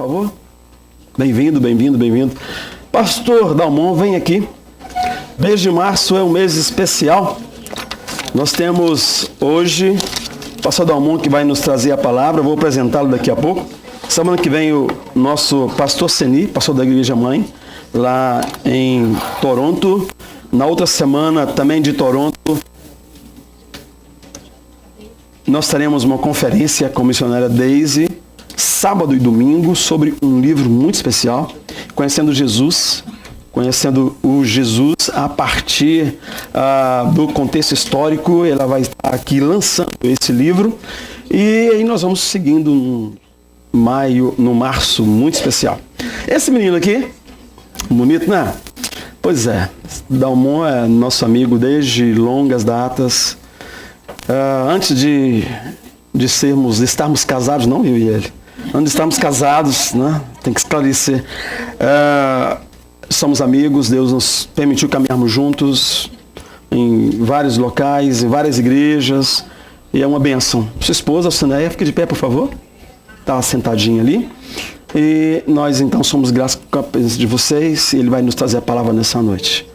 favor. Bem-vindo, bem-vindo, bem-vindo. Pastor Dalmon, vem aqui. Mês de março é um mês especial. Nós temos hoje o pastor Dalmon que vai nos trazer a palavra. Eu vou apresentá-lo daqui a pouco. Semana que vem o nosso pastor Seni, pastor da Igreja Mãe, lá em Toronto. Na outra semana, também de Toronto, nós teremos uma conferência com a missionária Daisy, sábado e domingo, sobre um livro muito especial, Conhecendo Jesus, conhecendo o Jesus a partir do contexto histórico. Ela vai estar aqui lançando esse livro e aí nós vamos seguindo no março, muito especial. Esse menino aqui, bonito, né? Pois é, Dalmon é nosso amigo desde longas datas. Antes de estarmos casados, não eu e ele. Antes de estarmos casados, né? Tem que esclarecer. Somos amigos, Deus nos permitiu caminharmos juntos em vários locais, em várias igrejas. E é uma bênção. Sua esposa, a Cineia, fica de pé, por favor. Está sentadinha ali. E nós então somos gratos com a presença de vocês. E ele vai nos trazer a palavra nessa noite.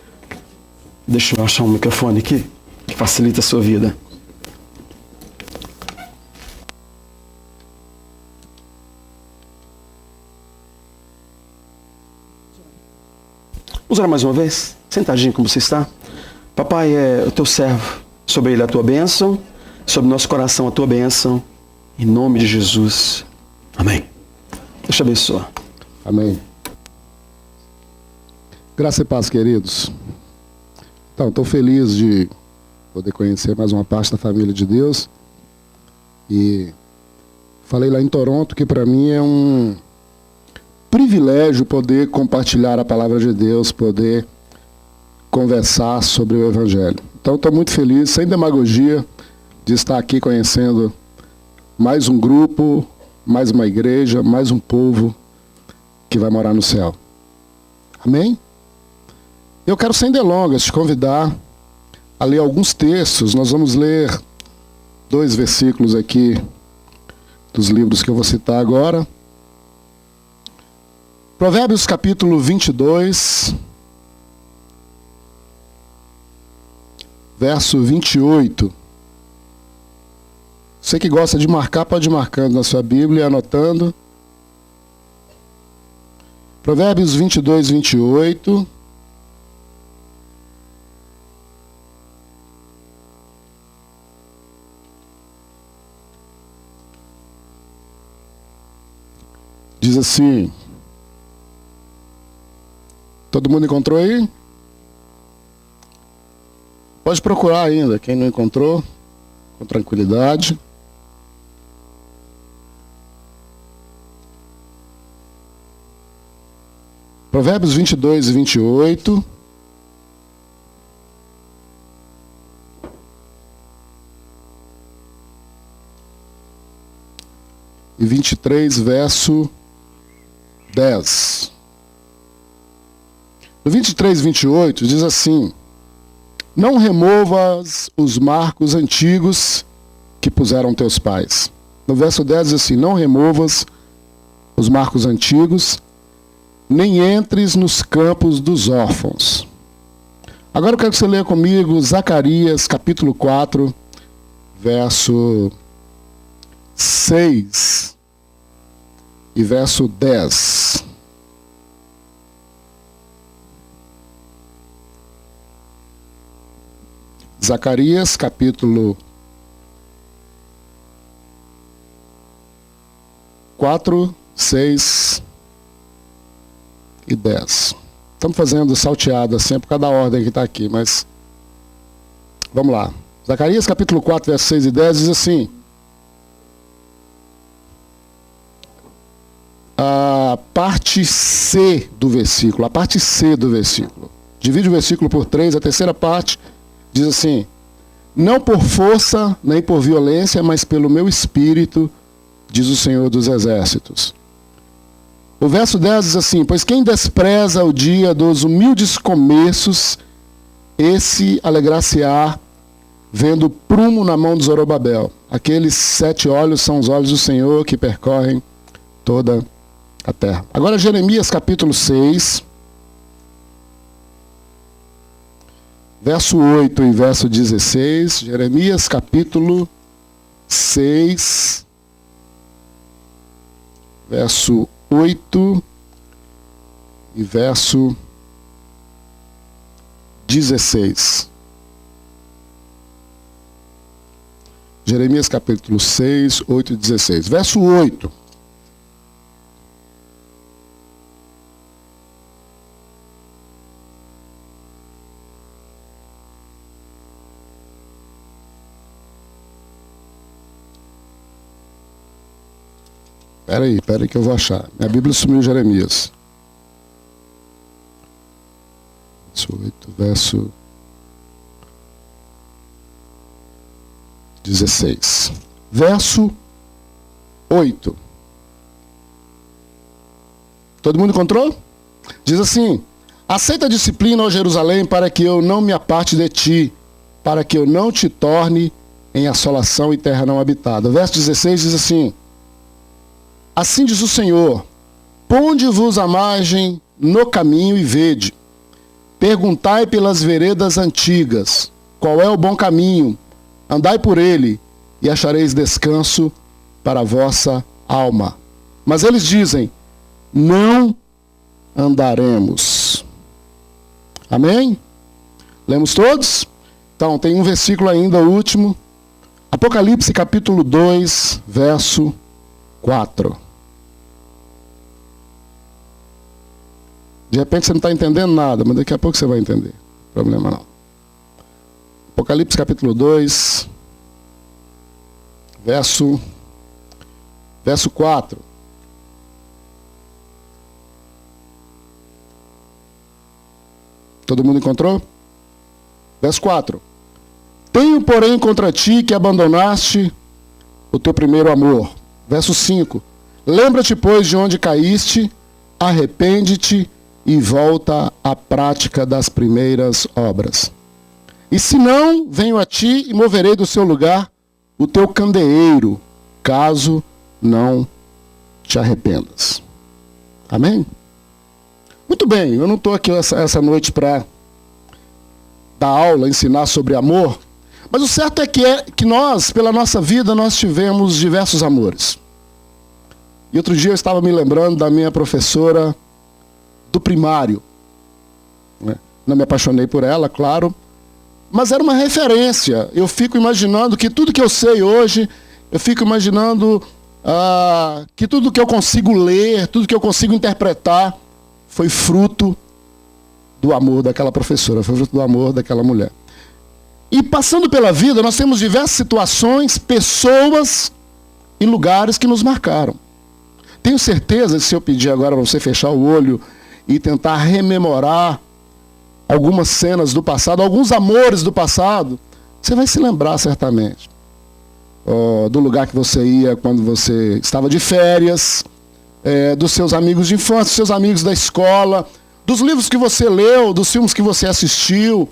Deixa eu achar um microfone aqui, que facilita a sua vida. Vamos orar mais uma vez? Sentadinho como você está. Papai, é o teu servo. Sobre ele a tua bênção. Sobre nosso coração a tua bênção. Em nome de Jesus. Amém. Deus te abençoe. Amém. Graça e paz, queridos. Então, estou feliz de poder conhecer mais uma parte da família de Deus. E falei lá em Toronto que para mim é um privilégio poder compartilhar a palavra de Deus, poder conversar sobre o Evangelho. Então, estou muito feliz, sem demagogia, de estar aqui conhecendo mais um grupo, mais uma igreja, mais um povo que vai morar no céu. Amém? Eu quero, sem delongas, te convidar a ler alguns textos. Nós vamos ler 2 versículos aqui dos livros que eu vou citar agora. Provérbios capítulo 22, verso 28. Você que gosta de marcar, pode ir marcando na sua Bíblia, anotando. Provérbios 22, 28. Diz assim. Todo mundo encontrou aí? Pode procurar ainda, quem não encontrou, com tranquilidade. Provérbios 22 e 28. E 23, verso 10. No 23 e 28 diz assim: não removas os marcos antigos que puseram teus pais. No verso 10 diz assim: não removas os marcos antigos, nem entres nos campos dos órfãos. Agora eu quero que você leia comigo Zacarias capítulo 4, verso 6 e verso 10. Zacarias capítulo 4, 6 e 10. Estamos fazendo salteado assim por causa da ordem que está aqui, mas vamos lá. Zacarias capítulo 4, versos 6 e 10 diz assim: a parte C do versículo, divide o versículo por 3, a terceira parte diz assim: não por força nem por violência, mas pelo meu espírito, diz o Senhor dos Exércitos. O verso 10 diz assim: pois quem despreza o dia dos humildes começos, esse alegrar-se-á vendo prumo na mão de Zorobabel. Aqueles 7 olhos são os olhos do Senhor que percorrem toda a terra. Agora Jeremias capítulo 6, verso 8 e verso 16. Jeremias capítulo 6, verso 8 e verso 16. Jeremias capítulo 6, 8 e 16. Verso 8. Espera aí que eu vou achar. Minha Bíblia sumiu em Jeremias. Verso 8, verso 16. Verso 8. Todo mundo encontrou? Diz assim: aceita a disciplina, ó Jerusalém, para que eu não me aparte de ti, para que eu não te torne em assolação e terra não habitada. Verso 16 diz assim: assim diz o Senhor, ponde-vos à margem no caminho e vede. Perguntai pelas veredas antigas, qual é o bom caminho? Andai por ele, e achareis descanso para a vossa alma. Mas eles dizem, não andaremos. Amém? Lemos todos? Então, tem um versículo ainda, o último. Apocalipse capítulo 2, verso 4. De repente você não está entendendo nada, mas daqui a pouco você vai entender. Não tem problema não. Apocalipse capítulo 2, verso 4. Todo mundo encontrou? Verso 4. Tenho, porém, contra ti que abandonaste o teu primeiro amor. Verso 5. Lembra-te, pois, de onde caíste, arrepende-te e volta à prática das primeiras obras. E se não, venho a ti e moverei do seu lugar o teu candeeiro, caso não te arrependas. Amém? Muito bem, eu não estou aqui essa noite para dar aula, ensinar sobre amor, mas o certo é que nós, pela nossa vida, nós tivemos diversos amores. E outro dia eu estava me lembrando da minha professora do primário. Não me apaixonei por ela, claro, mas era uma referência. Eu fico imaginando que tudo que eu sei hoje, eu fico imaginando que tudo que eu consigo ler, tudo que eu consigo interpretar, foi fruto do amor daquela professora, foi fruto do amor daquela mulher. E passando pela vida, nós temos diversas situações, pessoas e lugares que nos marcaram. Tenho certeza que se eu pedir agora para você fechar o olho e tentar rememorar algumas cenas do passado, alguns amores do passado, você vai se lembrar certamente. Do lugar que você ia quando você estava de férias, dos seus amigos de infância, dos seus amigos da escola, dos livros que você leu, dos filmes que você assistiu,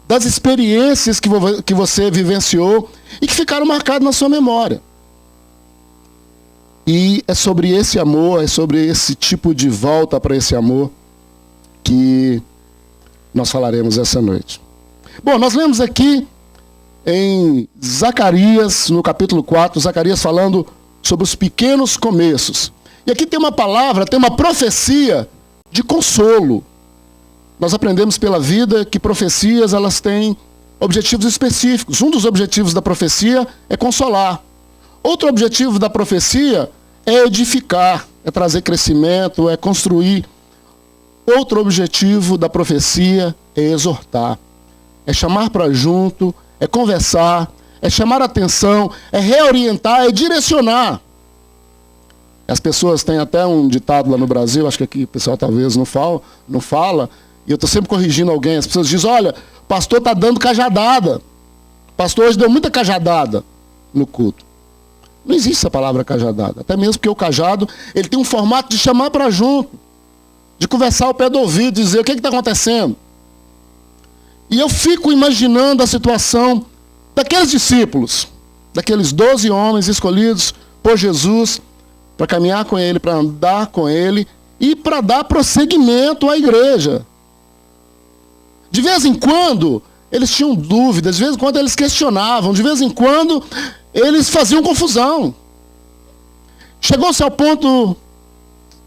das experiências que você vivenciou e que ficaram marcadas na sua memória. E é sobre esse amor, é sobre esse tipo de volta para esse amor que nós falaremos essa noite. Bom, nós lemos aqui em Zacarias, no capítulo 4, Zacarias falando sobre os pequenos começos. E aqui tem uma palavra, tem uma profecia de consolo. Nós aprendemos pela vida que profecias, elas têm objetivos específicos. Um dos objetivos da profecia é consolar. Outro objetivo da profecia é edificar, é trazer crescimento, é construir. Outro objetivo da profecia é exortar, é chamar para junto, é conversar, é chamar a atenção, é reorientar, é direcionar. As pessoas têm até um ditado lá no Brasil, acho que aqui o pessoal talvez não fala, e eu estou sempre corrigindo alguém. As pessoas dizem, olha, o pastor está dando cajadada. O pastor hoje deu muita cajadada no culto. Não existe essa palavra cajadada. Até mesmo porque o cajado, ele tem um formato de chamar para junto, de conversar ao pé do ouvido, dizer o que está acontecendo. E eu fico imaginando a situação daqueles discípulos, daqueles 12 homens escolhidos por Jesus para caminhar com ele, para andar com ele e para dar prosseguimento à igreja. De vez em quando, eles tinham dúvidas, de vez em quando eles questionavam, de vez em quando eles faziam confusão. Chegou-se ao ponto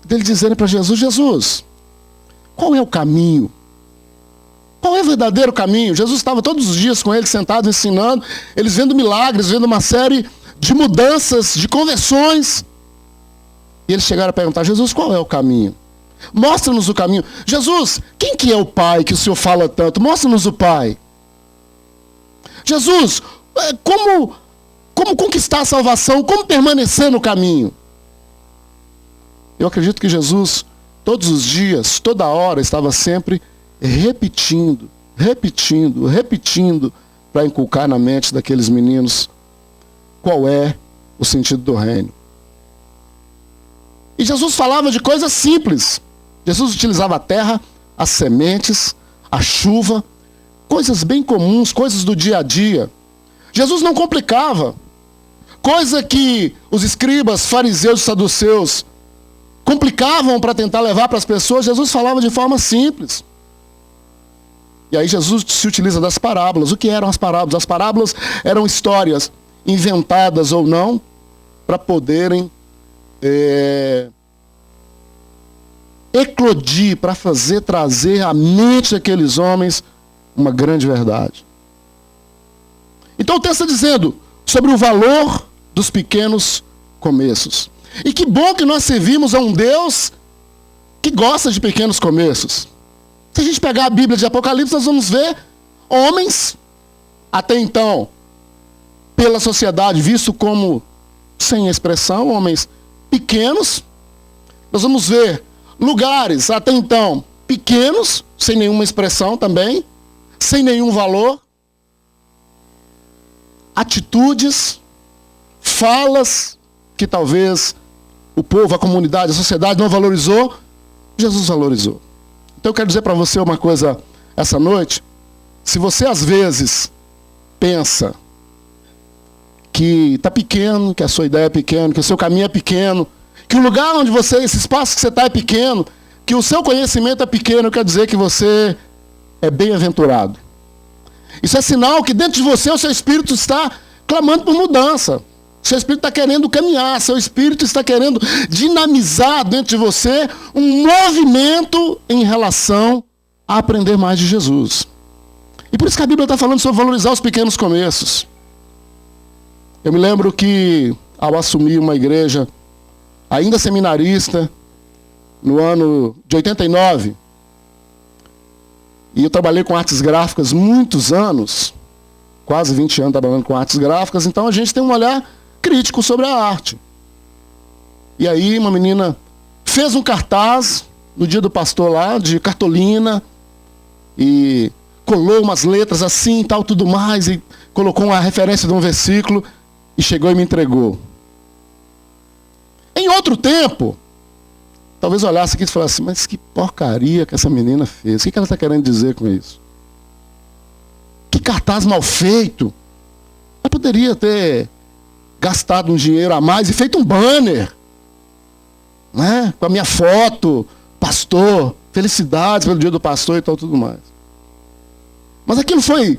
dele dizerem para Jesus: Jesus, qual é o caminho? Qual é o verdadeiro caminho? Jesus estava todos os dias com eles, sentados, ensinando, eles vendo milagres, vendo uma série de mudanças, de conversões. E eles chegaram a perguntar: Jesus, qual é o caminho? Mostra-nos o caminho. Jesus, quem que é o Pai que o Senhor fala tanto? Mostra-nos o Pai. Jesus, como conquistar a salvação? Como permanecer no caminho? Eu acredito que Jesus, todos os dias, toda hora, estava sempre repetindo, para inculcar na mente daqueles meninos qual é o sentido do reino. E Jesus falava de coisas simples. Jesus utilizava a terra, as sementes, a chuva, coisas bem comuns, coisas do dia a dia. Jesus não complicava. Coisa que os escribas, fariseus e saduceus complicavam para tentar levar para as pessoas, Jesus falava de forma simples. E aí Jesus se utiliza das parábolas. O que eram as parábolas? As parábolas eram histórias inventadas ou não, para poderem eclodir, para trazer à mente daqueles homens uma grande verdade. Então o texto está dizendo sobre o valor dos pequenos começos. E que bom que nós servimos a um Deus que gosta de pequenos começos. Se a gente pegar a Bíblia de Apocalipse, nós vamos ver homens, até então, pela sociedade, visto como sem expressão, homens pequenos. Nós vamos ver lugares, até então, pequenos, sem nenhuma expressão também, sem nenhum valor. Atitudes, falas, que talvez o povo, a comunidade, a sociedade não valorizou, Jesus valorizou. Então eu quero dizer para você uma coisa essa noite. Se você às vezes pensa que está pequeno, que a sua ideia é pequena, que o seu caminho é pequeno, que o lugar onde você, esse espaço que você está é pequeno, que o seu conhecimento é pequeno, quer dizer que você é bem-aventurado. Isso é sinal que dentro de você o seu espírito está clamando por mudança. Seu espírito está querendo caminhar, seu espírito está querendo dinamizar dentro de você um movimento em relação a aprender mais de Jesus. E por isso que a Bíblia está falando sobre valorizar os pequenos começos. Eu me lembro que, ao assumir uma igreja, ainda seminarista, no ano de 89, e eu trabalhei com artes gráficas muitos anos, quase 20 anos trabalhando com artes gráficas, então a gente tem um olhar crítico sobre a arte. E aí uma menina fez um cartaz no dia do pastor lá, de cartolina, e colou umas letras assim e tal, tudo mais, e colocou uma referência de um versículo, e chegou e me entregou. Em outro tempo, talvez olhasse aqui e falasse: mas que porcaria que essa menina fez, o que ela está querendo dizer com isso? Que cartaz mal feito. Ela poderia ter gastado um dinheiro a mais e feito um banner, né? Com a minha foto, pastor, felicidades pelo dia do pastor e tal, tudo mais. Mas aquilo foi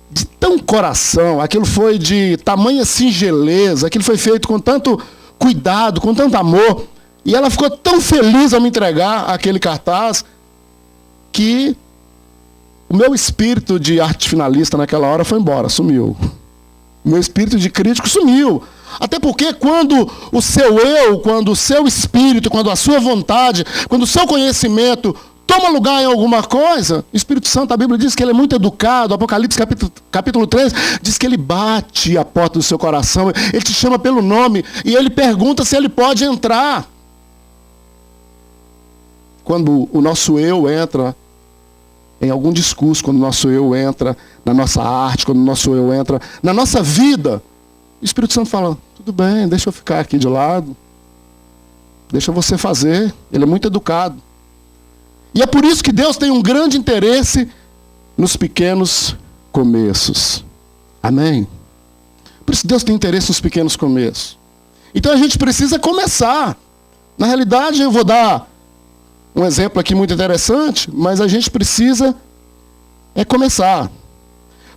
de tão coração, aquilo foi de tamanha singeleza, aquilo foi feito com tanto cuidado, com tanto amor, e ela ficou tão feliz ao me entregar aquele cartaz, que o meu espírito de arte finalista naquela hora foi embora, sumiu. O meu espírito de crítico sumiu. Até porque quando o seu eu, quando o seu espírito, quando a sua vontade, quando o seu conhecimento toma lugar em alguma coisa, o Espírito Santo, a Bíblia diz que ele é muito educado. Apocalipse capítulo 3 diz que ele bate a porta do seu coração, ele te chama pelo nome e ele pergunta se ele pode entrar. Quando o nosso eu entra em algum discurso, quando o nosso eu entra na nossa arte, quando o nosso eu entra na nossa vida, o Espírito Santo fala: tudo bem, deixa eu ficar aqui de lado, deixa você fazer. Ele é muito educado. E é por isso que Deus tem um grande interesse nos pequenos começos. Amém? Por isso Deus tem interesse nos pequenos começos. Então a gente precisa começar. Na realidade, eu vou dar um exemplo aqui muito interessante, mas a gente precisa começar.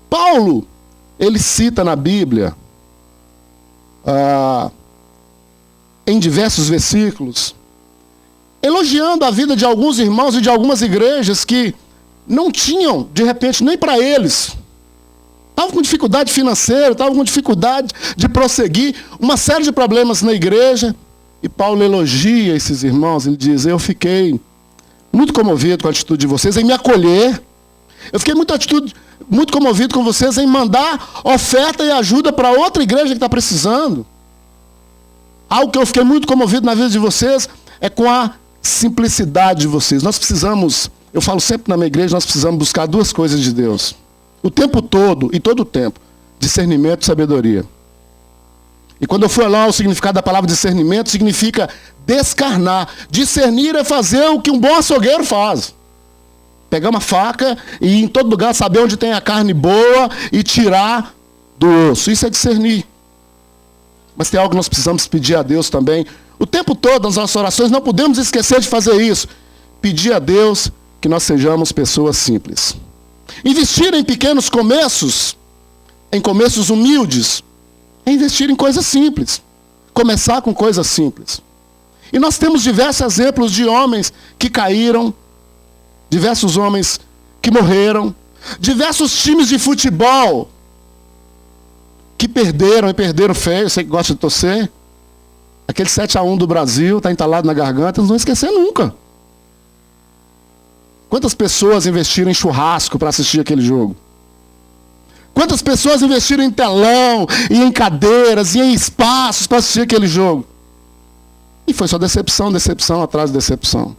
Paulo, ele cita na Bíblia, em diversos versículos, elogiando a vida de alguns irmãos e de algumas igrejas que não tinham, de repente, nem para eles. Estavam com dificuldade financeira, estavam com dificuldade de prosseguir, uma série de problemas na igreja. E Paulo elogia esses irmãos, ele diz: eu fiquei muito comovido com a atitude de vocês em me acolher. Eu fiquei muito comovido com vocês em mandar oferta e ajuda para outra igreja que está precisando. Algo que eu fiquei muito comovido na vida de vocês é com a simplicidade de vocês. Nós precisamos, eu falo sempre na minha igreja, nós precisamos buscar duas coisas de Deus. O tempo todo, e todo o tempo: discernimento e sabedoria. E quando eu fui olhar o significado da palavra discernimento, significa descarnar. Discernir é fazer o que um bom açougueiro faz. Pegar uma faca e ir em todo lugar saber onde tem a carne boa e tirar do osso. Isso é discernir. Mas tem algo que nós precisamos pedir a Deus também. O tempo todo nas nossas orações, não podemos esquecer de fazer isso. Pedir a Deus que nós sejamos pessoas simples. Investir em pequenos começos, em começos humildes, é investir em coisas simples. Começar com coisas simples. E nós temos diversos exemplos de homens que caíram, diversos homens que morreram, diversos times de futebol que perderam, e perderam feio. Você que gosta de torcer, aquele 7-1 do Brasil está entalado na garganta, não vão esquecer nunca. Quantas pessoas investiram em churrasco para assistir aquele jogo? Quantas pessoas investiram em telão, e em cadeiras, e em espaços para assistir aquele jogo? E foi só decepção, decepção atrás de decepção.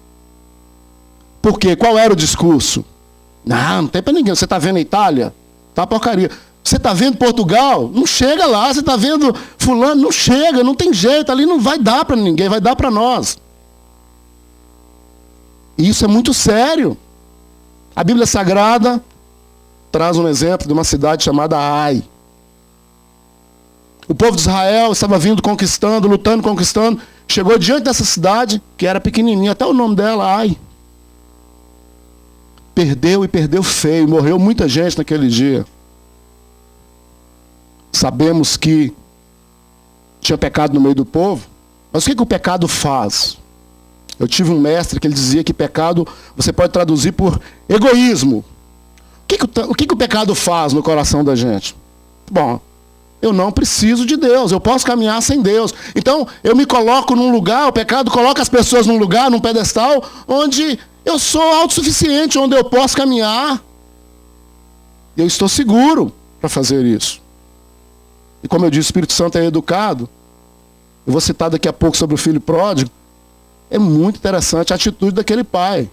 Por quê? Qual era o discurso? Não tem para ninguém. Você está vendo a Itália? Tá porcaria. Você está vendo Portugal? Não chega lá. Você está vendo fulano? Não chega, não tem jeito. Ali não vai dar para ninguém, vai dar para nós. E isso é muito sério. A Bíblia Sagrada traz um exemplo de uma cidade chamada Ai. O povo de Israel estava vindo conquistando, lutando, conquistando. Chegou diante dessa cidade, que era pequenininha, até o nome dela, Ai. Perdeu e perdeu feio. Morreu muita gente naquele dia. Sabemos que tinha pecado no meio do povo. Mas o que o pecado faz? Eu tive um mestre que ele dizia que pecado você pode traduzir por egoísmo. O que o pecado faz no coração da gente? Bom, eu não preciso de Deus, eu posso caminhar sem Deus. Então, eu me coloco num lugar, o pecado coloca as pessoas num lugar, num pedestal, onde eu sou autossuficiente, onde eu posso caminhar. E eu estou seguro para fazer isso. E como eu disse, o Espírito Santo é educado. Eu vou citar daqui a pouco sobre o filho pródigo. É muito interessante a atitude daquele pai,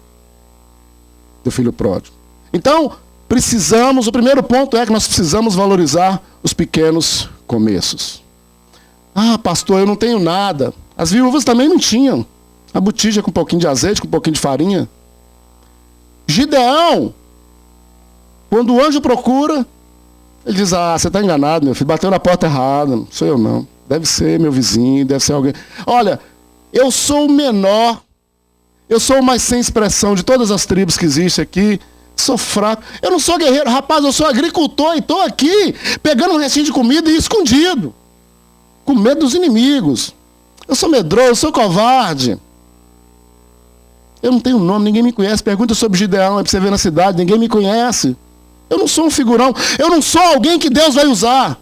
do filho pródigo. Então, o primeiro ponto é que nós precisamos valorizar os pequenos começos. Ah, pastor, eu não tenho nada. As viúvas também não tinham. A botija com um pouquinho de azeite, com um pouquinho de farinha. Gideão, quando o anjo procura, ele diz: ah, você está enganado, meu filho, bateu na porta errada, não sou eu não. Deve ser meu vizinho, deve ser alguém. Olha, eu sou o menor, eu sou o mais sem expressão de todas as tribos que existem aqui. Sou fraco. Eu não sou guerreiro. Rapaz, eu sou agricultor e estou aqui pegando um restinho de comida e escondido. Com medo dos inimigos. Eu sou medroso, sou covarde. Eu não tenho nome, ninguém me conhece. Pergunta sobre Gideão, é para você ver na cidade, ninguém me conhece. Eu não sou um figurão. Eu não sou alguém que Deus vai usar.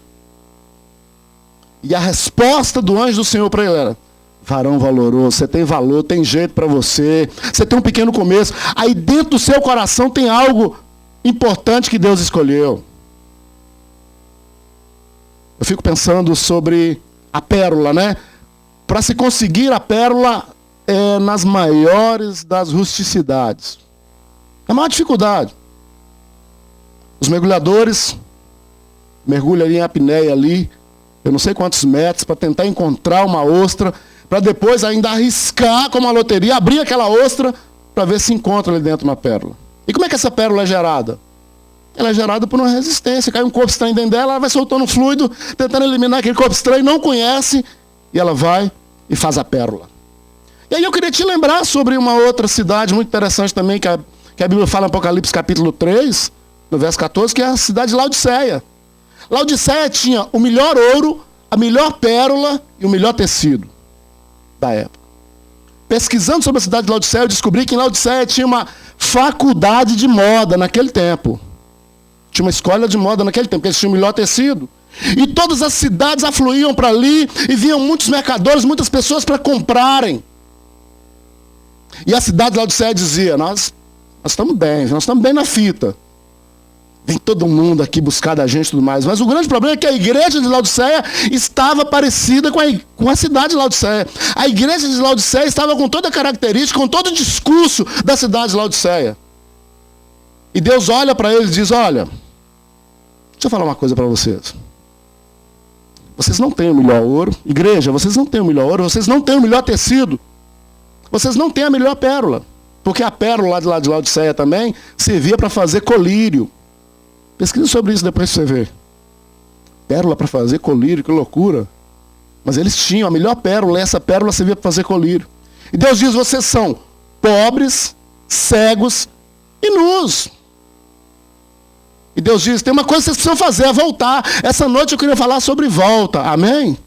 E a resposta do anjo do Senhor para ele era: varão valoroso, você tem valor, tem jeito para você, você tem um pequeno começo. Aí dentro do seu coração tem algo importante que Deus escolheu. Eu fico pensando sobre a pérola, né? Para se conseguir a pérola é nas maiores das rusticidades. É a maior dificuldade. Os mergulhadores mergulham ali em apneia ali, eu não sei quantos metros, para tentar encontrar uma ostra, para depois ainda arriscar como uma loteria, abrir aquela ostra para ver se encontra ali dentro uma pérola. E como é que essa pérola é gerada? Ela é gerada por uma resistência. Cai um corpo estranho dentro dela, ela vai soltando um fluido, tentando eliminar aquele corpo estranho, não conhece, e ela vai e faz a pérola. E aí eu queria te lembrar sobre uma outra cidade muito interessante também, que a Bíblia fala em Apocalipse capítulo 3, no verso 14, que é a cidade de Laodiceia. Laodiceia tinha o melhor ouro, a melhor pérola e o melhor tecido da época. Pesquisando sobre a cidade de Laodiceia, eu descobri que em Laodiceia tinha uma faculdade de moda naquele tempo. Tinha uma escola de moda naquele tempo, porque eles tinham o melhor tecido. E todas as cidades afluíam para ali e vinham muitos mercadores, muitas pessoas para comprarem. E a cidade de Laodiceia dizia, nós estamos bem na fita. Vem todo mundo aqui buscar da gente e tudo mais. Mas o grande problema é que a igreja de Laodiceia estava parecida com a cidade de Laodiceia. A igreja de Laodiceia estava com toda a característica, com todo o discurso da cidade de Laodiceia. E Deus olha para eles e diz, olha, deixa eu falar uma coisa para vocês. Vocês não têm o melhor ouro. Igreja, vocês não têm o melhor ouro, vocês não têm o melhor tecido. Vocês não têm a melhor pérola. Porque a pérola lá de Laodiceia também servia para fazer colírio. Pesquisa sobre isso depois pra você ver. Pérola para fazer colírio, que loucura. Mas eles tinham a melhor pérola, e essa pérola servia para fazer colírio. E Deus diz, vocês são pobres, cegos e nus. E Deus diz, tem uma coisa que vocês precisam fazer, é voltar. Essa noite eu queria falar sobre volta, amém?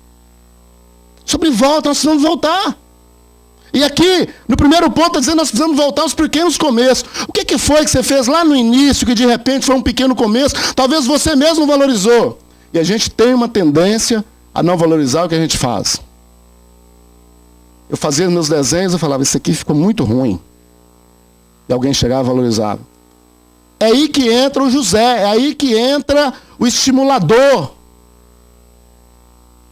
Sobre volta, nós precisamos voltar. E aqui, no primeiro ponto, está dizendo que nós precisamos voltar aos pequenos começos. O que foi que você fez lá no início, que de repente foi um pequeno começo? Talvez você mesmo valorizou. E a gente tem uma tendência a não valorizar o que a gente faz. Eu fazia meus desenhos, eu falava, isso aqui ficou muito ruim. E alguém chegava e valorizava. É aí que entra o José, é aí que entra o estimulador.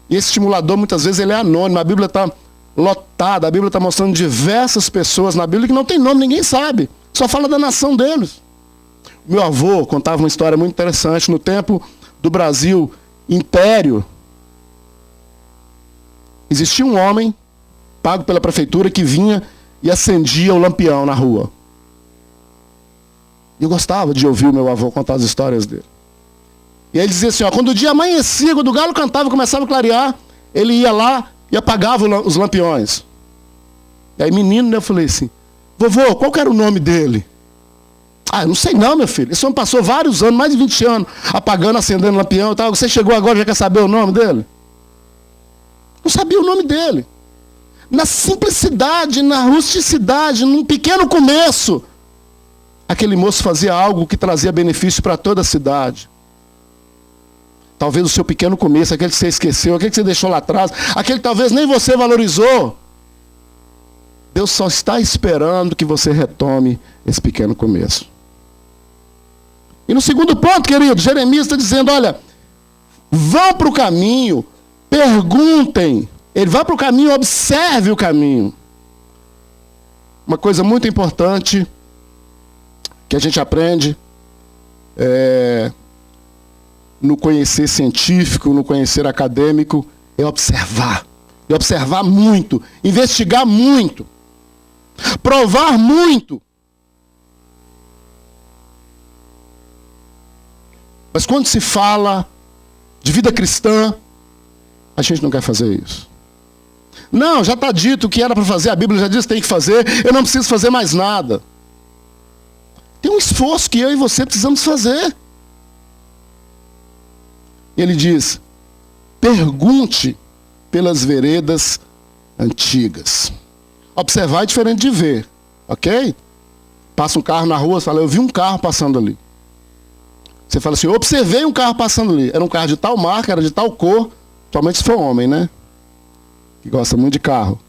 E esse estimulador, muitas vezes, ele é anônimo. A Bíblia está lotada, a Bíblia está mostrando diversas pessoas na Bíblia que não tem nome, ninguém sabe. Só fala da nação deles. Meu avô contava uma história muito interessante. No tempo do Brasil Império, existia um homem, pago pela prefeitura, que vinha e acendia o lampião na rua. Eu gostava de ouvir o meu avô contar as histórias dele. E ele dizia assim, ó, quando o dia amanhecia, quando o galo cantava, começava a clarear, ele ia lá e apagava os lampiões. E aí, menino, né, eu falei assim, vovô, qual que era o nome dele? Ah, não sei não, meu filho. Esse homem passou vários anos, mais de 20 anos, apagando, acendendo lampião e tal. Você chegou agora e já quer saber o nome dele? Não sabia o nome dele. Na simplicidade, na rusticidade, num pequeno começo, aquele moço fazia algo que trazia benefício para toda a cidade. Talvez o seu pequeno começo, aquele que você esqueceu, aquele que você deixou lá atrás, aquele que talvez nem você valorizou. Deus só está esperando que você retome esse pequeno começo. E no segundo ponto, querido, Jeremias está dizendo, olha, vão para o caminho, perguntem. Ele vai para o caminho, observe o caminho. Uma coisa muito importante que a gente aprende no conhecer científico, no conhecer acadêmico, é observar. E observar muito, investigar muito, provar muito. Mas quando se fala de vida cristã, a gente não quer fazer isso. Não, já está dito o que era para fazer, a Bíblia já diz que tem que fazer, eu não preciso fazer mais nada. Tem um esforço que eu e você precisamos fazer. Ele diz, pergunte pelas veredas antigas. Observar é diferente de ver, ok? Passa um carro na rua, você fala, eu vi um carro passando ali. Você fala assim, eu observei um carro passando ali. Era um carro de tal marca, era de tal cor. Somente se for homem, né? Que gosta muito de carro.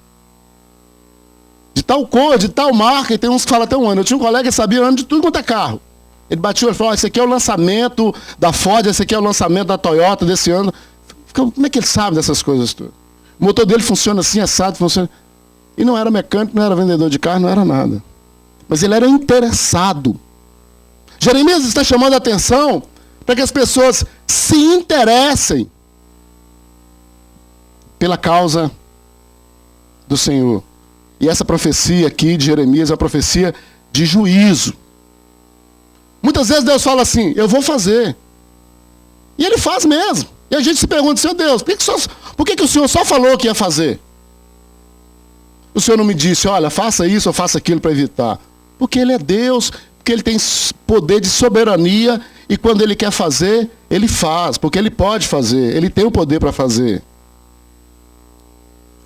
De tal cor, de tal marca, e tem uns que falam até um ano. Eu tinha um colega que sabia o ano de tudo quanto é carro. Ele batia e falou, esse aqui é o lançamento da Ford, esse aqui é o lançamento da Toyota desse ano. Como é que ele sabe dessas coisas todas? O motor dele funciona assim, assado, funciona... E não era mecânico, não era vendedor de carro, não era nada. Mas ele era interessado. Jeremias está chamando a atenção para que as pessoas se interessem pela causa do Senhor. E essa profecia aqui de Jeremias é uma profecia de juízo. Muitas vezes Deus fala assim, eu vou fazer. E ele faz mesmo. E a gente se pergunta, Senhor Deus, por que Por que o Senhor só falou que ia fazer? O Senhor não me disse, olha, faça isso ou faça aquilo para evitar. Porque Ele é Deus, porque Ele tem poder de soberania e quando Ele quer fazer, Ele faz, porque Ele pode fazer, Ele tem o poder para fazer.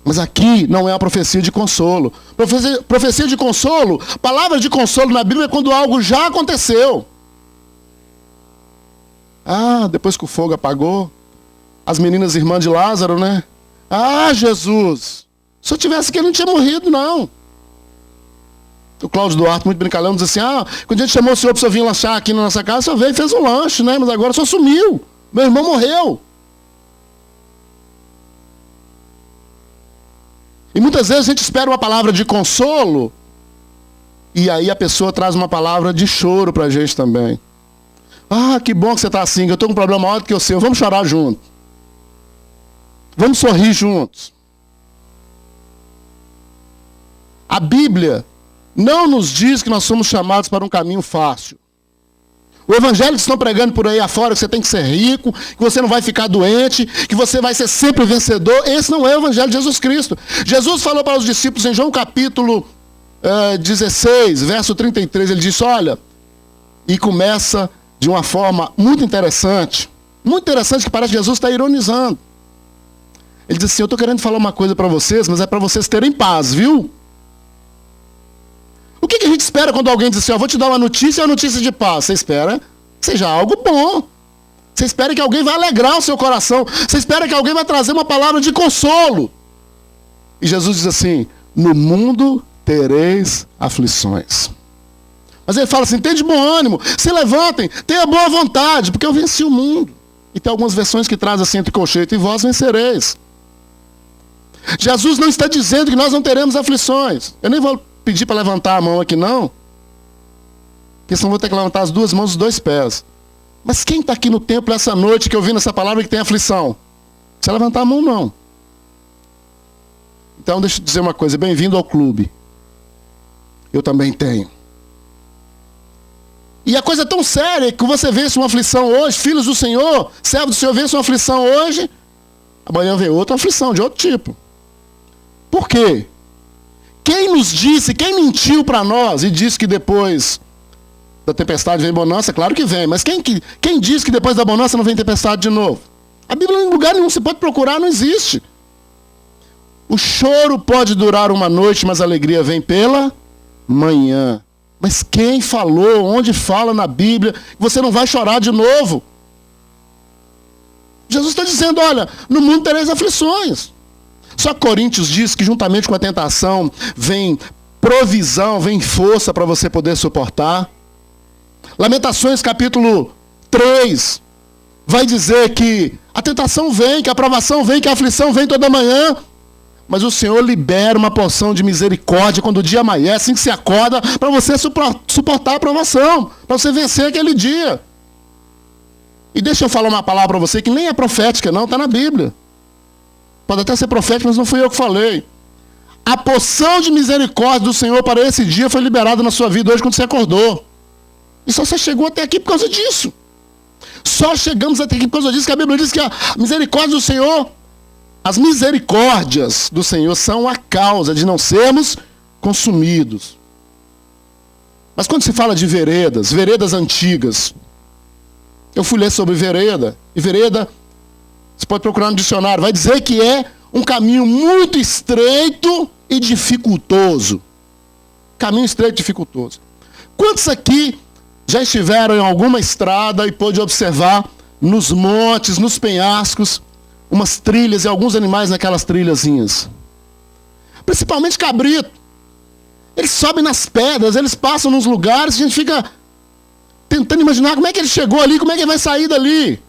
Mas aqui não é uma profecia de consolo. Profecia de consolo, palavra de consolo na Bíblia é quando algo já aconteceu. Ah, depois que o fogo apagou, as meninas irmãs de Lázaro, né? Ah, Jesus, se eu tivesse aqui, ele não tinha morrido, não. O Cláudio Duarte, muito brincalhão, diz assim, quando a gente chamou o senhor para o senhor vir lanchar aqui na nossa casa, o senhor veio e fez um lanche, né? Mas agora o senhor sumiu. Meu irmão morreu. E muitas vezes a gente espera uma palavra de consolo, e aí a pessoa traz uma palavra de choro para a gente também. Ah, que bom que você está assim, eu estou com um problema maior do que o seu, vamos chorar junto. Vamos sorrir juntos. A Bíblia não nos diz que nós somos chamados para um caminho fácil. O evangelho que estão pregando por aí afora, que você tem que ser rico, que você não vai ficar doente, que você vai ser sempre vencedor, esse não é o evangelho de Jesus Cristo. Jesus falou para os discípulos em João capítulo 16, verso 33, ele disse, olha, e começa de uma forma muito interessante que parece que Jesus está ironizando. Ele diz assim, eu estou querendo falar uma coisa para vocês, mas é para vocês terem paz, viu? O que a gente espera quando alguém diz assim, vou te dar uma notícia de paz? Você espera que seja algo bom. Você espera que alguém vai alegrar o seu coração. Você espera que alguém vai trazer uma palavra de consolo. E Jesus diz assim, no mundo tereis aflições. Mas ele fala assim, tem de bom ânimo, se levantem, tenha boa vontade, porque eu venci o mundo. E tem algumas versões que trazem assim entre colcheito, e vós vencereis. Jesus não está dizendo que nós não teremos aflições. Eu nem vou pedir para levantar a mão aqui não, porque senão vou ter que levantar as duas mãos e os dois pés. Mas quem está aqui no templo essa noite que ouvindo essa palavra que tem aflição? Não precisa levantar a mão não. Então deixa eu dizer uma coisa, bem-vindo ao clube. Eu também tenho. E a coisa é tão séria que você vence uma aflição hoje, filhos do Senhor, servos do Senhor, vence uma aflição hoje, amanhã vem outra aflição de outro tipo. Por quê? Quem nos disse, quem mentiu para nós e disse que depois da tempestade vem bonança? Claro que vem, mas quem disse que depois da bonança não vem tempestade de novo? A Bíblia em lugar nenhum se pode procurar, não existe. O choro pode durar uma noite, mas a alegria vem pela manhã. Mas quem falou, onde fala na Bíblia, que você não vai chorar de novo? Jesus está dizendo, olha, no mundo tereis aflições. Só Coríntios diz que juntamente com a tentação vem provisão, vem força para você poder suportar. Lamentações capítulo 3 vai dizer que a tentação vem, que a provação vem, que a aflição vem toda manhã. Mas o Senhor libera uma porção de misericórdia quando o dia amanhece, assim que se acorda, para você suportar a provação, para você vencer aquele dia. E deixa eu falar uma palavra para você que nem é profética não, está na Bíblia. Pode até ser profético, mas não fui eu que falei. A porção de misericórdia do Senhor para esse dia foi liberada na sua vida hoje quando você acordou. E só você chegou até aqui por causa disso. Só chegamos até aqui por causa disso, que a Bíblia diz que a misericórdia do Senhor, as misericórdias do Senhor são a causa de não sermos consumidos. Mas quando se fala de veredas, veredas antigas, eu fui ler sobre vereda, e vereda, você pode procurar no dicionário, vai dizer que é um caminho muito estreito e dificultoso. Caminho estreito e dificultoso. Quantos aqui já estiveram em alguma estrada e pôde observar nos montes, nos penhascos, umas trilhas e alguns animais naquelas trilhazinhas? Principalmente cabrito. Eles sobem nas pedras, eles passam nos lugares, a gente fica tentando imaginar como é que ele chegou ali, como é que ele vai sair dali.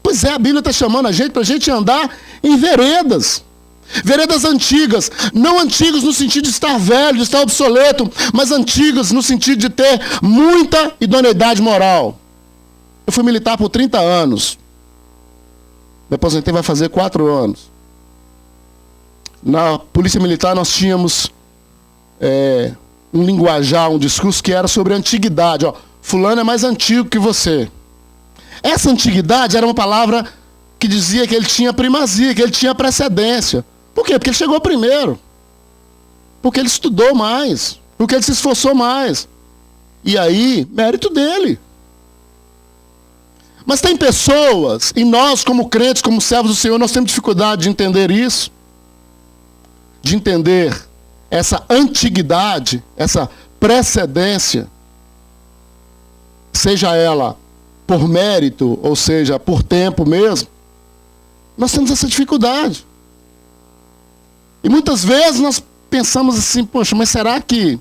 Pois é, a Bíblia está chamando a gente para a gente andar em veredas. Veredas antigas, não antigas no sentido de estar velho, de estar obsoleto, mas antigas no sentido de ter muita idoneidade moral. Eu fui militar por 30 anos. Me aposentei, vai fazer 4 anos. Na Polícia Militar nós tínhamos um linguajar, um discurso que era sobre a antiguidade. Fulano é mais antigo que você. Essa antiguidade era uma palavra que dizia que ele tinha primazia, que ele tinha precedência. Por quê? Porque ele chegou primeiro. Porque ele estudou mais. Porque ele se esforçou mais. E aí, mérito dele. Mas tem pessoas, e nós como crentes, como servos do Senhor, nós temos dificuldade de entender isso. De entender essa antiguidade, essa precedência. Seja ela por mérito, ou seja, por tempo mesmo. Nós temos essa dificuldade. E muitas vezes nós pensamos assim, poxa, mas será que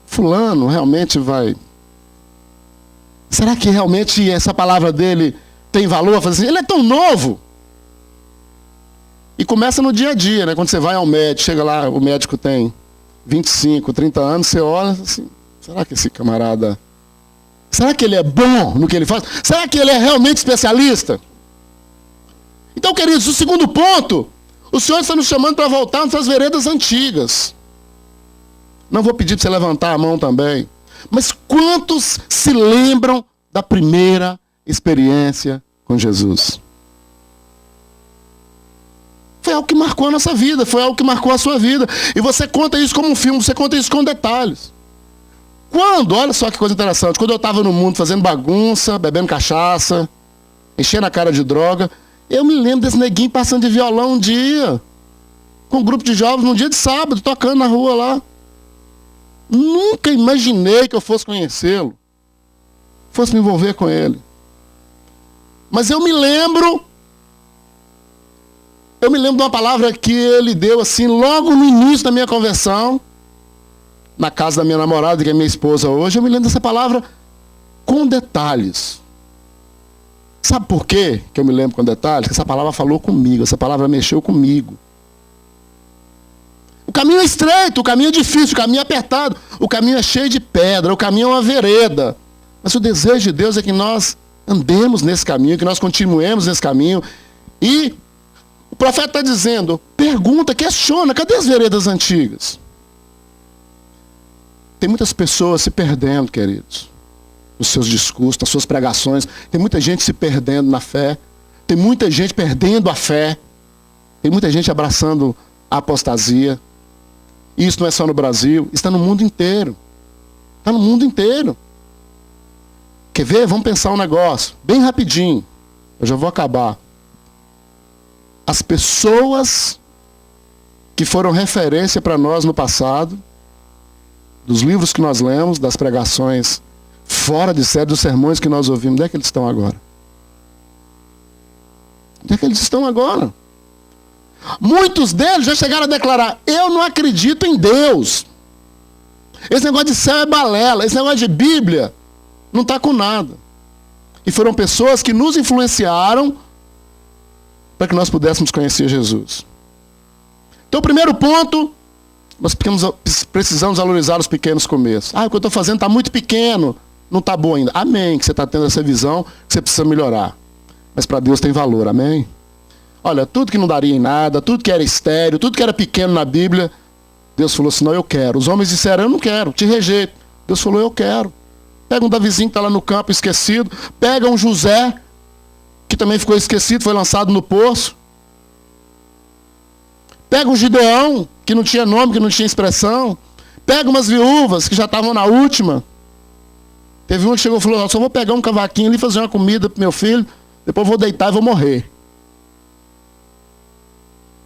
fulano realmente vai... Será que realmente essa palavra dele tem valor? Assim, ele é tão novo. E começa no dia a dia, né? Quando você vai ao médico, chega lá, o médico tem 25, 30 anos, você olha assim, será que esse camarada... Será que ele é bom no que ele faz? Será que ele é realmente especialista? Então, queridos, o segundo ponto, o Senhor está nos chamando para voltarmos às veredas antigas. Não vou pedir para você levantar a mão também. Mas quantos se lembram da primeira experiência com Jesus? Foi algo que marcou a nossa vida, foi algo que marcou a sua vida. E você conta isso como um filme, você conta isso com detalhes. Quando, olha só que coisa interessante, quando eu estava no mundo fazendo bagunça, bebendo cachaça, enchendo a cara de droga, eu me lembro desse neguinho passando de violão um dia, com um grupo de jovens, num dia de sábado, tocando na rua lá. Nunca imaginei que eu fosse conhecê-lo, fosse me envolver com ele. Mas eu me lembro de uma palavra que ele deu assim, logo no início da minha conversão, na casa da minha namorada, que é minha esposa hoje. Eu me lembro dessa palavra com detalhes. Sabe por quê que eu me lembro com detalhes? Que essa palavra falou comigo, essa palavra mexeu comigo. O caminho é estreito, o caminho é difícil, o caminho é apertado, o caminho é cheio de pedra, o caminho é uma vereda. Mas o desejo de Deus é que nós andemos nesse caminho, que nós continuemos nesse caminho. E o profeta está dizendo, pergunta, questiona, cadê as veredas antigas? Tem muitas pessoas se perdendo, queridos, nos seus discursos, nas suas pregações. Tem muita gente se perdendo na fé. Tem muita gente perdendo a fé. Tem muita gente abraçando a apostasia. E isso não é só no Brasil, está no mundo inteiro. Está no mundo inteiro. Quer ver? Vamos pensar um negócio, bem rapidinho. Eu já vou acabar. As pessoas que foram referência para nós no passado, dos livros que nós lemos, das pregações fora de série, dos sermões que nós ouvimos, onde é que eles estão agora? Onde é que eles estão agora? Muitos deles já chegaram a declarar, eu não acredito em Deus. Esse negócio de céu é balela, esse negócio de Bíblia não está com nada. E foram pessoas que nos influenciaram para que nós pudéssemos conhecer Jesus. Então, o primeiro ponto, nós precisamos valorizar os pequenos começos. O que eu estou fazendo está muito pequeno, não está bom ainda. Amém, que você está tendo essa visão, que você precisa melhorar. Mas para Deus tem valor, amém? Olha, tudo que não daria em nada, tudo que era estéril, tudo que era pequeno na Bíblia, Deus falou assim, não, eu quero. Os homens disseram, eu não quero, te rejeito. Deus falou, eu quero. Pega um Davizinho que está lá no campo esquecido, pega um José, que também ficou esquecido, foi lançado no poço. Pega um Gideão, que não tinha nome, que não tinha expressão. Pega umas viúvas, que já estavam na última. Teve uma que chegou e falou, só vou pegar um cavaquinho ali, fazer uma comida para meu filho, depois vou deitar e vou morrer.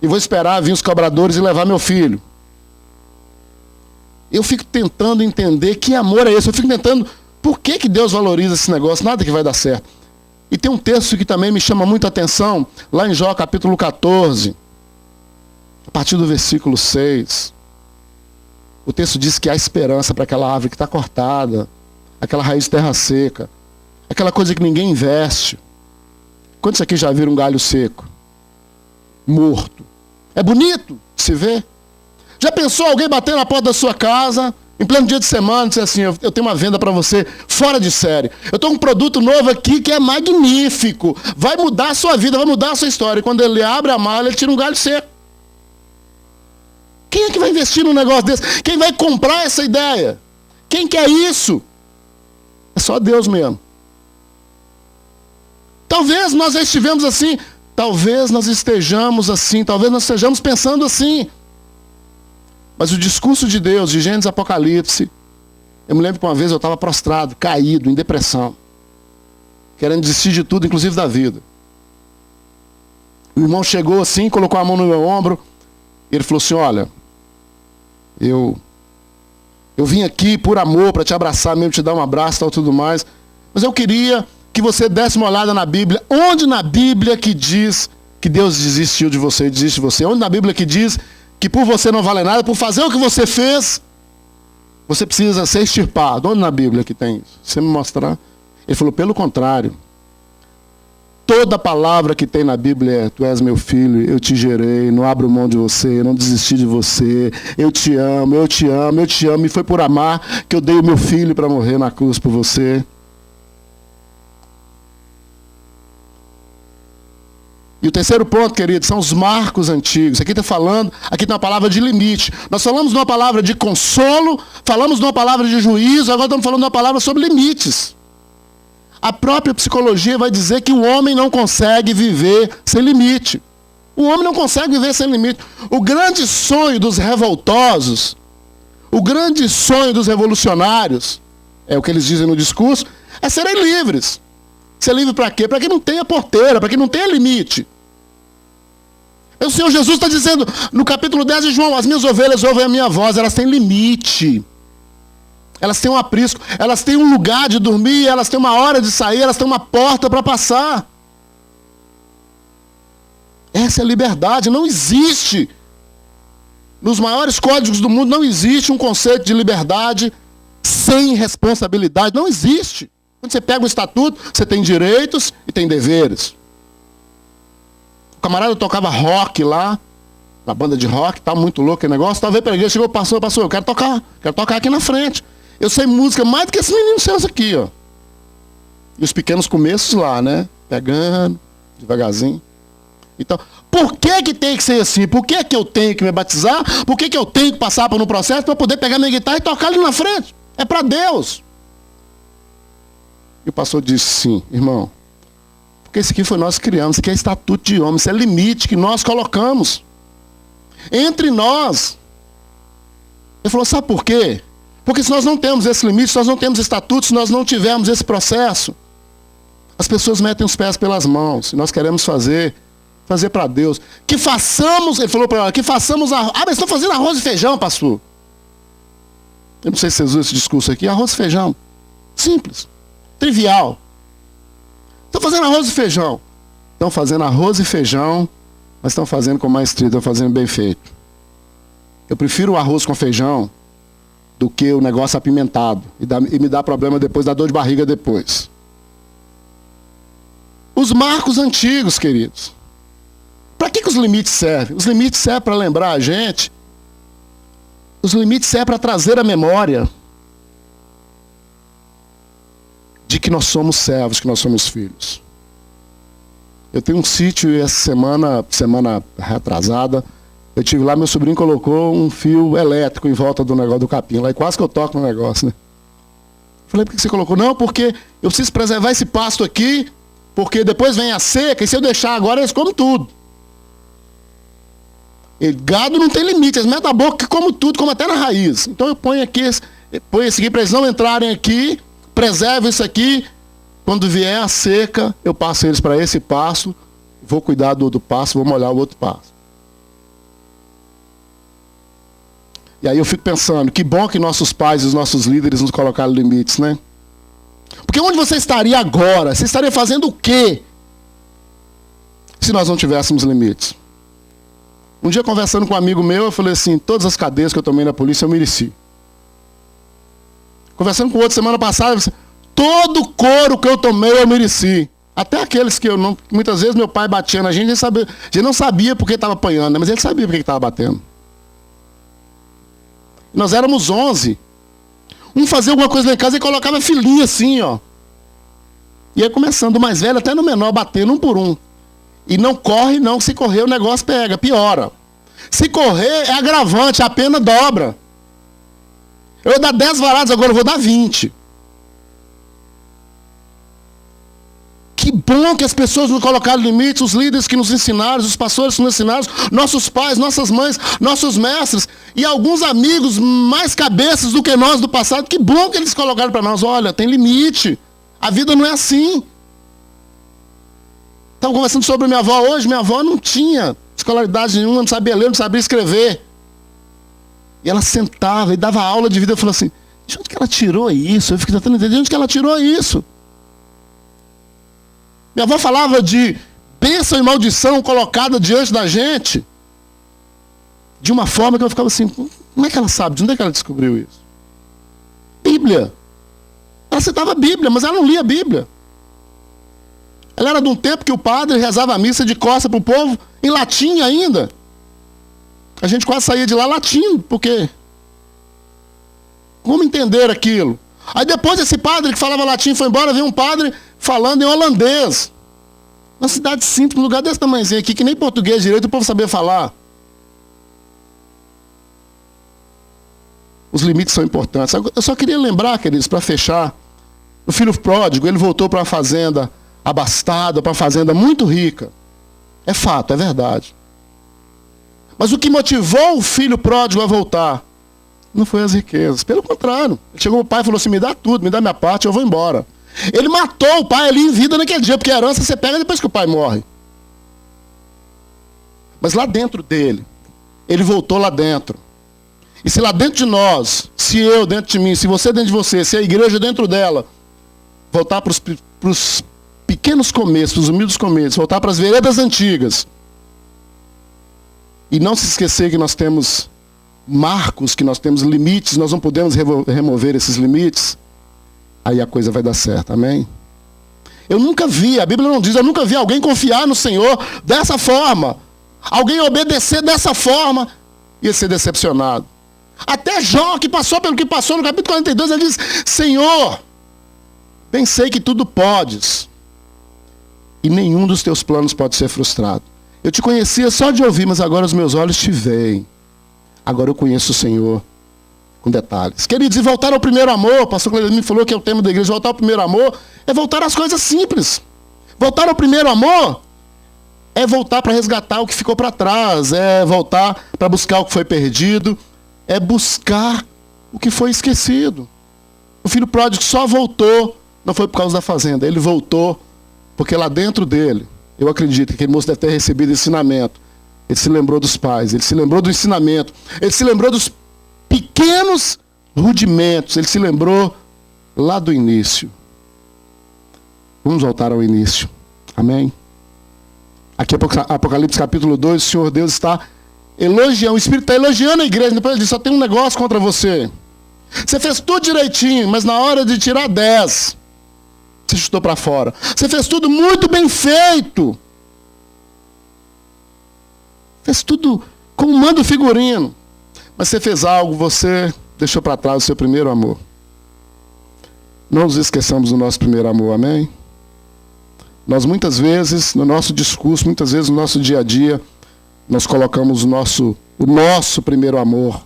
E vou esperar vir os cobradores e levar meu filho. Eu fico tentando entender que amor é esse. Eu fico tentando, por que Deus valoriza esse negócio? Nada que vai dar certo. E tem um texto que também me chama muita atenção, lá em Jó capítulo 14, a partir do versículo 6. O texto diz que há esperança para aquela árvore que está cortada, aquela raiz de terra seca, aquela coisa que ninguém investe. Quantos aqui já viram um galho seco? Morto. É bonito de se ver. Já pensou alguém bater na porta da sua casa, em pleno dia de semana, e dizer assim, eu tenho uma venda para você fora de série. Eu estou com um produto novo aqui que é magnífico. Vai mudar a sua vida, vai mudar a sua história. E quando ele abre a mala, ele tira um galho seco. Quem é que vai investir num negócio desse? Quem vai comprar essa ideia? Quem quer isso? É só Deus mesmo. Talvez nós já estivemos assim, Talvez nós estejamos assim, talvez nós estejamos pensando assim. Mas o discurso de Deus, de Gênesis e Apocalipse, eu me lembro que uma vez eu estava prostrado, caído, em depressão, querendo desistir de tudo, inclusive da vida. O irmão chegou assim, colocou a mão no meu ombro, e ele falou assim, olha, eu vim aqui por amor, para te abraçar mesmo, te dar um abraço e tal, tudo mais, mas eu queria que você desse uma olhada na Bíblia. Onde na Bíblia que diz que Deus desistiu de você, desiste de você? Onde na Bíblia que diz que por você não vale nada, por fazer o que você fez, você precisa ser extirpado? Onde na Bíblia que tem isso? Você me mostrar? Ele falou, pelo contrário. Toda palavra que tem na Bíblia é, tu és meu filho, eu te gerei, não abro mão de você, não desisti de você, eu te amo, eu te amo, eu te amo, e foi por amar que eu dei o meu filho para morrer na cruz por você. E o terceiro ponto, querido, são os marcos antigos. Aqui está falando, aqui tem uma palavra de limite. Nós falamos de uma palavra de consolo, falamos de uma palavra de juízo, agora estamos falando de uma palavra sobre limites. A própria psicologia vai dizer que o homem não consegue viver sem limite. O homem não consegue viver sem limite. O grande sonho dos revoltosos, o grande sonho dos revolucionários, é o que eles dizem no discurso, é serem livres. Ser livre para quê? Para que não tenha porteira, para que não tenha limite. O Senhor Jesus está dizendo no capítulo 10 de João, as minhas ovelhas ouvem a minha voz, elas têm limite. Elas têm um aprisco, elas têm um lugar de dormir, elas têm uma hora de sair, elas têm uma porta para passar. Essa é a liberdade, não existe. Nos maiores códigos do mundo não existe um conceito de liberdade sem responsabilidade, não existe. Quando você pega o estatuto, você tem direitos e tem deveres. O camarada tocava rock lá, na banda de rock, tá muito louco aquele negócio, talvez para a igreja, chegou, passou, eu quero tocar aqui na frente. Eu sei música mais do que esses meninos seus aqui, ó. E os pequenos começos lá, né? Pegando, devagarzinho. Então, por que tem que ser assim? Por que eu tenho que me batizar? Por que eu tenho que passar por um processo para poder pegar minha guitarra e tocar ali na frente? É para Deus. E o pastor disse, sim, irmão, porque isso aqui foi nós que criamos, isso aqui é estatuto de homem, isso é limite que nós colocamos. Entre nós. Ele falou, sabe por quê? Porque se nós não temos esse limite, se nós não temos estatutos, se nós não tivermos esse processo, as pessoas metem os pés pelas mãos. E nós queremos fazer para Deus. Que façamos, ele falou para ela, que façamos mas estão fazendo arroz e feijão, pastor. Eu não sei se você usou esse discurso aqui, arroz e feijão. Simples, trivial. Estão fazendo arroz e feijão. Estão fazendo arroz e feijão, mas estão fazendo com maestria, estão fazendo bem feito. Eu prefiro o arroz com feijão do que o negócio apimentado. E me dá problema depois, dá dor de barriga depois. Os marcos antigos, queridos. Para que os limites servem? Os limites servem para lembrar a gente. Os limites servem para trazer a memória de que nós somos servos, que nós somos filhos. Eu tenho um sítio e essa semana retrasada, eu tive lá, meu sobrinho colocou um fio elétrico em volta do negócio do capim lá, e quase que eu toco no negócio, né? Falei, por que você colocou? Não, porque eu preciso preservar esse pasto aqui, porque depois vem a seca, e se eu deixar agora, eles comem tudo. E gado não tem limite, eles metem a boca que comem tudo, como até na raiz. Então eu ponho esse aqui para eles não entrarem aqui, preservo isso aqui, quando vier a seca, eu passo eles para esse pasto, vou cuidar do outro pasto, vou molhar o outro pasto. E aí eu fico pensando, que bom que nossos pais e os nossos líderes nos colocaram limites, né? Porque onde você estaria agora? Você estaria fazendo o quê? Se nós não tivéssemos limites. Um dia conversando com um amigo meu, eu falei assim, todas as cadeias que eu tomei na polícia eu mereci. Conversando com outro semana passada, eu disse, todo couro que eu tomei eu mereci. Até aqueles que eu não... Muitas vezes meu pai batia na gente, a gente não sabia por que estava apanhando, né? Mas ele sabia por que estava batendo. Nós éramos 11. Um fazia alguma coisa lá em casa e colocava filhinha assim, ó. E aí começando do mais velho até no menor, batendo um por um. E não corre não, se correr o negócio pega, piora. Se correr é agravante, a pena dobra. Eu ia dar 10 varadas, agora eu vou dar 20. Que bom que as pessoas nos colocaram limites, os líderes que nos ensinaram, os pastores que nos ensinaram, nossos pais, nossas mães, nossos mestres e alguns amigos mais cabeças do que nós do passado. Que bom que eles colocaram para nós, olha, tem limite. A vida não é assim. Estava conversando sobre minha avó hoje. Minha avó não tinha escolaridade nenhuma, não sabia ler, não sabia escrever. E ela sentava e dava aula de vida. Eu falei assim, de onde que ela tirou isso? Eu fico tentando entender de onde que ela tirou isso. Minha avó falava de bênção e maldição colocada diante da gente de uma forma que eu ficava assim, como é que ela sabe? De onde é que ela descobriu isso? Bíblia. Ela citava a Bíblia, mas ela não lia a Bíblia. Ela era de um tempo que o padre rezava a missa de costas para o povo, em latim ainda. A gente quase saía de lá latim, porque como entender aquilo? Aí depois esse padre que falava latim foi embora, veio um padre falando em holandês. Uma cidade simples, um lugar desse tamanhozinho aqui, que nem português direito o povo sabia falar. Os limites são importantes. Eu só queria lembrar, queridos, para fechar, o filho pródigo, ele voltou para uma fazenda abastada, para uma fazenda muito rica. É fato, é verdade. Mas o que motivou o filho pródigo a voltar não foi as riquezas. Pelo contrário. Ele chegou ao pai e falou assim, me dá tudo, me dá minha parte, eu vou embora. Ele matou o pai ali em vida naquele dia, porque a herança você pega depois que o pai morre. Mas lá dentro dele, ele voltou lá dentro. E se lá dentro de nós, se eu dentro de mim, se você dentro de você, se a igreja dentro dela, voltar para os pequenos começos, para os humildes começos, voltar para as veredas antigas, e não se esquecer que nós temos marcos, que nós temos limites, nós não podemos remover esses limites, aí a coisa vai dar certo, amém? Eu nunca vi, a Bíblia não diz, eu nunca vi alguém confiar no Senhor dessa forma, alguém obedecer dessa forma e ser decepcionado. Até Jó, que passou pelo que passou no capítulo 42, ele diz, Senhor, bem sei que tudo podes, e nenhum dos teus planos pode ser frustrado. Eu te conhecia só de ouvir, mas agora os meus olhos te veem. Agora eu conheço o Senhor com detalhes. Queridos, e voltar ao primeiro amor, o pastor Cleide me falou que é o tema da igreja, voltar ao primeiro amor, é voltar às coisas simples. Voltar ao primeiro amor é voltar para resgatar o que ficou para trás, é voltar para buscar o que foi perdido, é buscar o que foi esquecido. O filho pródigo só voltou, não foi por causa da fazenda, ele voltou porque lá dentro dele, eu acredito que aquele moço deve ter recebido ensinamento. Ele se lembrou dos pais, ele se lembrou do ensinamento, ele se lembrou dos pequenos rudimentos, ele se lembrou lá do início. Vamos voltar ao início. Amém? Aqui Apocalipse capítulo 2, o Senhor Deus está elogiando, o Espírito está elogiando a igreja, depois ele diz, só tem um negócio contra você. Você fez tudo direitinho, mas na hora de tirar 10, você chutou para fora. Você fez tudo muito bem feito. Fez tudo como manda o figurino. Mas você fez algo, você deixou para trás o seu primeiro amor. Não nos esqueçamos do nosso primeiro amor, amém? Nós muitas vezes, no nosso discurso, muitas vezes no nosso dia a dia, nós colocamos o nosso primeiro amor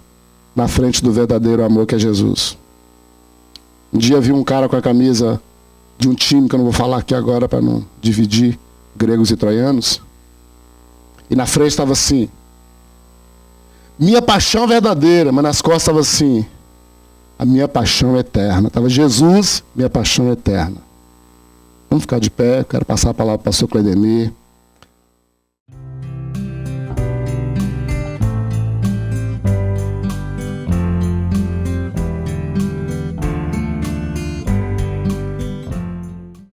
na frente do verdadeiro amor que é Jesus. Um dia vi um cara com a camisa de um time, que eu não vou falar aqui agora para não dividir gregos e troianos, e na frente estava assim, minha paixão verdadeira, mas nas costas estava assim, a minha paixão eterna. Estava Jesus, minha paixão eterna. Vamos ficar de pé, quero passar a palavra para o pastor Cleidemir.